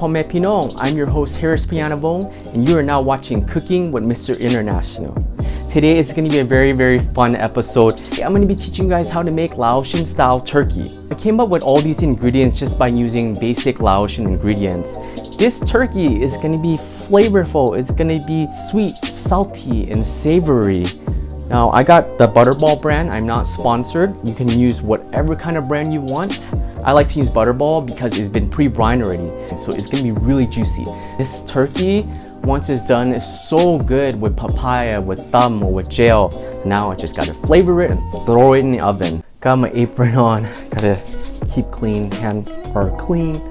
Khmer Pinong, I'm your host Harris Pianavong, and you are now watching Cooking with Mr. International. Today is going to be a very fun episode. I'm going to be teaching you guys how to make Laotian style turkey. I came up with all these ingredients just by using basic Laotian ingredients. This turkey is going to be flavorful, it's going to be sweet, salty, and savory. Now I got the Butterball brand. I'm not sponsored. You can use whatever kind of brand you want. I like to use Butterball because it's been pre-brined already, so it's gonna be really juicy. This turkey, once it's done, is so good with papaya, with thumb, or with jail. Now I just gotta flavor it and throw it in the oven. Got my apron on, gotta keep clean, hands are clean.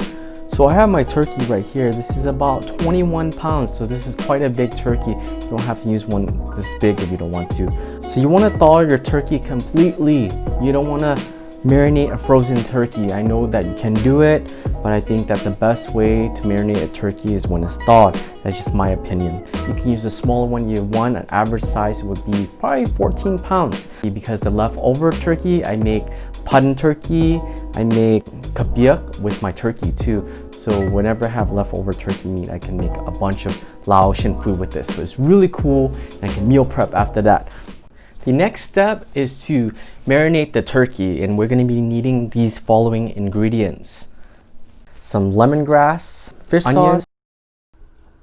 So I have my turkey right here. This is about 21 pounds, so this is quite a big turkey. You don't have to use one this big if you don't want to. So you want to thaw your turkey completely. You don't want to marinate a frozen turkey. I know that you can do it, but I think that the best way to marinate a turkey is when it's thawed. That's just my opinion. You can use a smaller one you want. An average size would be probably 14 pounds. Because the leftover turkey, I make putton turkey, I make kapiak with my turkey too. So whenever I have leftover turkey meat, I can make a bunch of Laotian food with this. So it's really cool, and I can meal prep after that. The next step is to marinate the turkey, and we're going to be needing these following ingredients. Some lemongrass, fish sauce,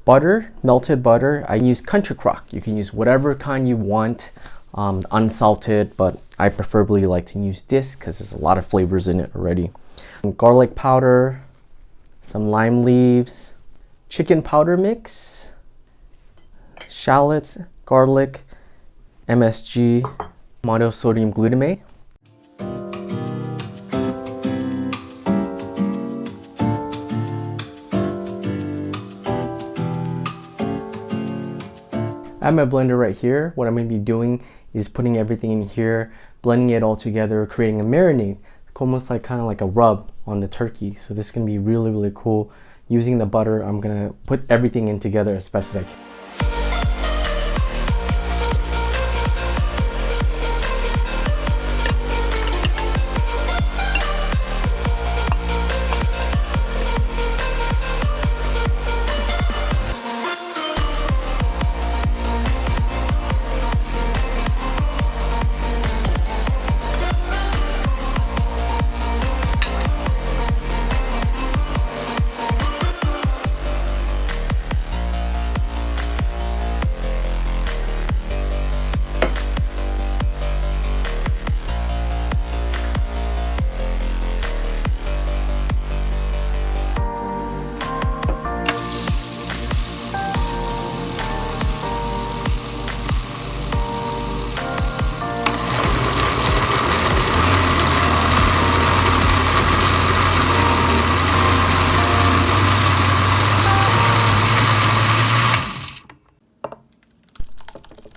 butter, melted butter. I use Country Crock. You can use whatever kind you want, unsalted, but I preferably like to use this because there's a lot of flavors in it already. Garlic powder, some lime leaves, chicken powder mix, shallots, garlic, MSG, Monosodium Glutamate. I have my blender right here. What I'm going to be doing is putting everything in here, blending it all together, creating a marinade, almost like kind of like a rub on the turkey. So this is going to be really cool. Using the butter, I'm going to put everything in together as best as I can.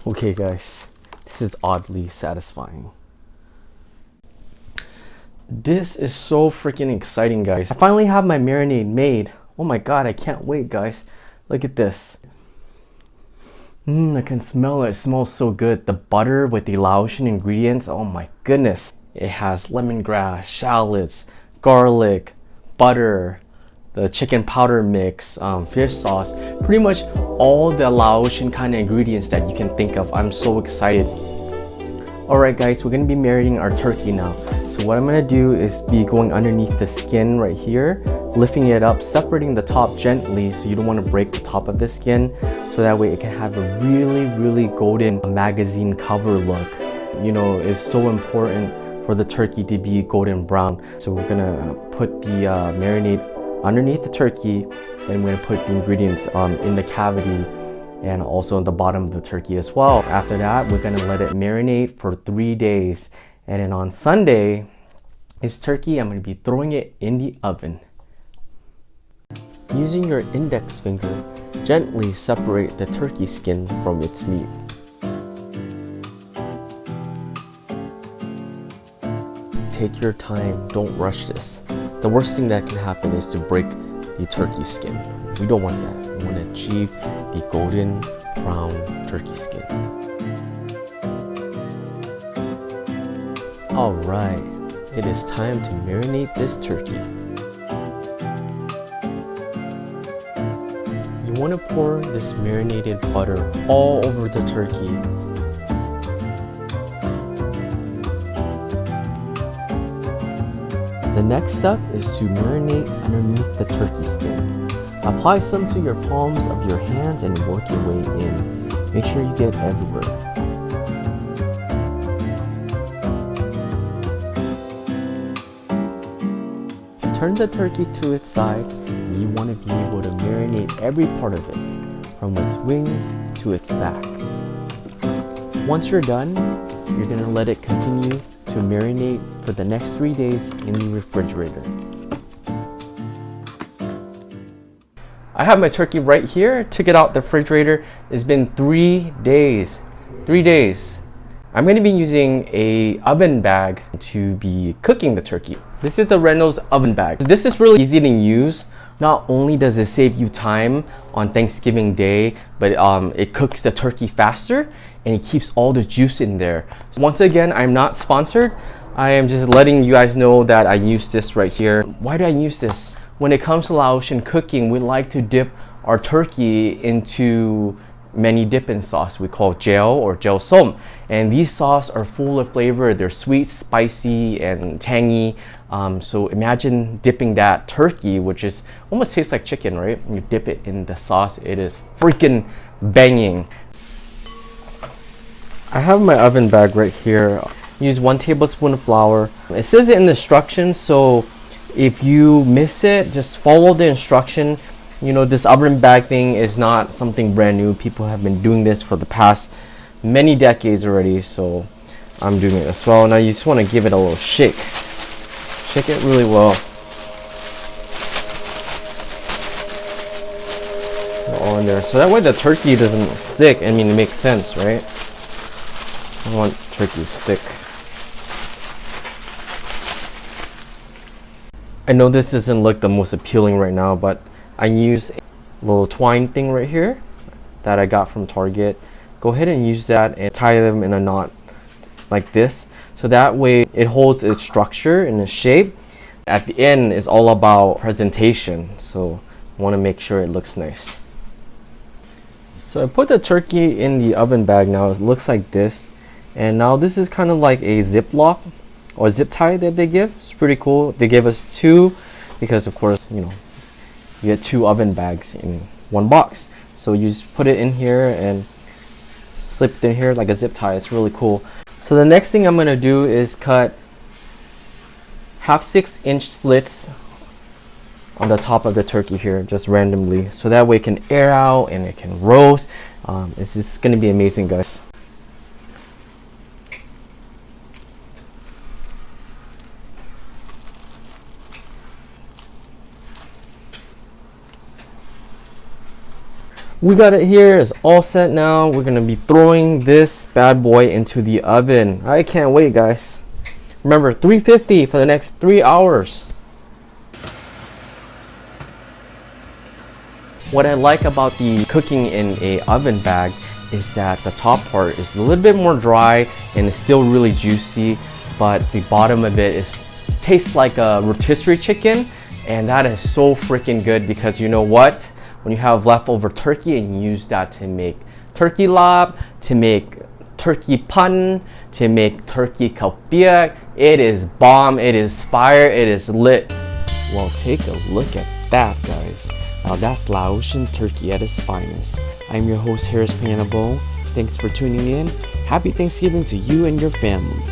Okay guys, this is oddly satisfying. This is so freaking exciting, guys. I finally have my marinade made. Oh my god, I can't wait, guys. Look at this. I can smell it. It smells so good. The butter with the Laotian ingredients, oh my goodness. It has lemongrass, shallots, garlic, butter, the chicken powder mix, fish sauce, pretty much all the Laotian kind of ingredients that you can think of. I'm so excited. Alright guys, we're going to be marinating our turkey now. So what I'm going to do is be going underneath the skin right here, lifting it up, separating the top gently so you don't want to break the top of the skin, so that way it can have a really golden magazine cover look. You know, it's so important for the turkey to be golden brown. So we're going to put the marinade underneath the turkey, and we're going to put the ingredients in the cavity and also on the bottom of the turkey as well. After that, we're going to let it marinate for 3 days, and then on Sunday, this turkey, I'm going to be throwing it in the oven. Using your index finger, gently separate the turkey skin from its meat. Take your time, don't rush this. The worst thing that can happen is to break the turkey skin. We don't want that. We want to achieve the golden brown turkey skin. Alright, it is time to marinate this turkey. You want to pour this marinated butter all over the turkey. The next step is to marinate underneath the turkey skin. Apply some to your palms of your hands and work your way in. Make sure you get everywhere. Turn the turkey to its side, and you want to be able to marinate every part of it, from its wings to its back. Once you're done, you're going to let it continue to marinate for the next 3 days in the refrigerator. I have my turkey right here. Took it out the refrigerator. It's been 3 days. 3 days. I'm going to be using a oven bag to be cooking the turkey. This is the Reynolds oven bag. This is really easy to use. Not only does it save you time on Thanksgiving Day, but it cooks the turkey faster and it keeps all the juice in there. So once again, I'm not sponsored. I am just letting you guys know that I use this right here. Why do I use this? When it comes to Laotian cooking, we like to dip our turkey into many dipping sauce we call gel or gel som, and these sauce are full of flavor. They're sweet, spicy, and tangy. So imagine dipping that turkey, which is almost tastes like chicken, right? You dip it in the sauce. It is freaking banging. I have my oven bag right here. Use 1 tablespoon of flour. It says it in the instructions, so if you miss it, just follow the instruction. You know, this oven bag thing is not something brand new. People have been doing this for the past many decades already, so I'm doing it as well. Now you just want to give it a little shake. Shake it really well. All in there. So that way the turkey doesn't stick. I mean, it makes sense, right? I want turkey to stick. I know this doesn't look the most appealing right now, but I use a little twine thing right here that I got from Target. Go ahead and use that and tie them in a knot like this. So that way it holds its structure and its shape. At the end is all about presentation. So I want to make sure it looks nice. So I put the turkey in the oven bag now. It looks like this. And now this is kind of like a Ziploc or zip tie that they give. It's pretty cool. They give us 2 because of course, you know, you get 2 oven bags in 1 box. So you just put it in here and slip it in here like a zip tie. It's really cool. So the next thing I'm going to do is cut 1/2 6-inch slits on the top of the turkey here, just randomly. So that way it can air out and it can roast. It's just going to be amazing, guys. We got it here. It's all set now. We're gonna be throwing this bad boy into the oven. I can't wait, guys. Remember, 350 for the next 3 hours. What I like about the cooking in a oven bag is that the top part is a little bit more dry and it's still really juicy, but the bottom of it tastes like a rotisserie chicken, and that is so freaking good because you know what? When you have leftover turkey and you use that to make turkey lap, to make turkey pun, to make turkey kalpiak, it is bomb, it is fire, it is lit. Well, take a look at that, guys. Now that's Laotian turkey at its finest. I'm your host, Harris Pianabo. Thanks for tuning in. Happy Thanksgiving to you and your family.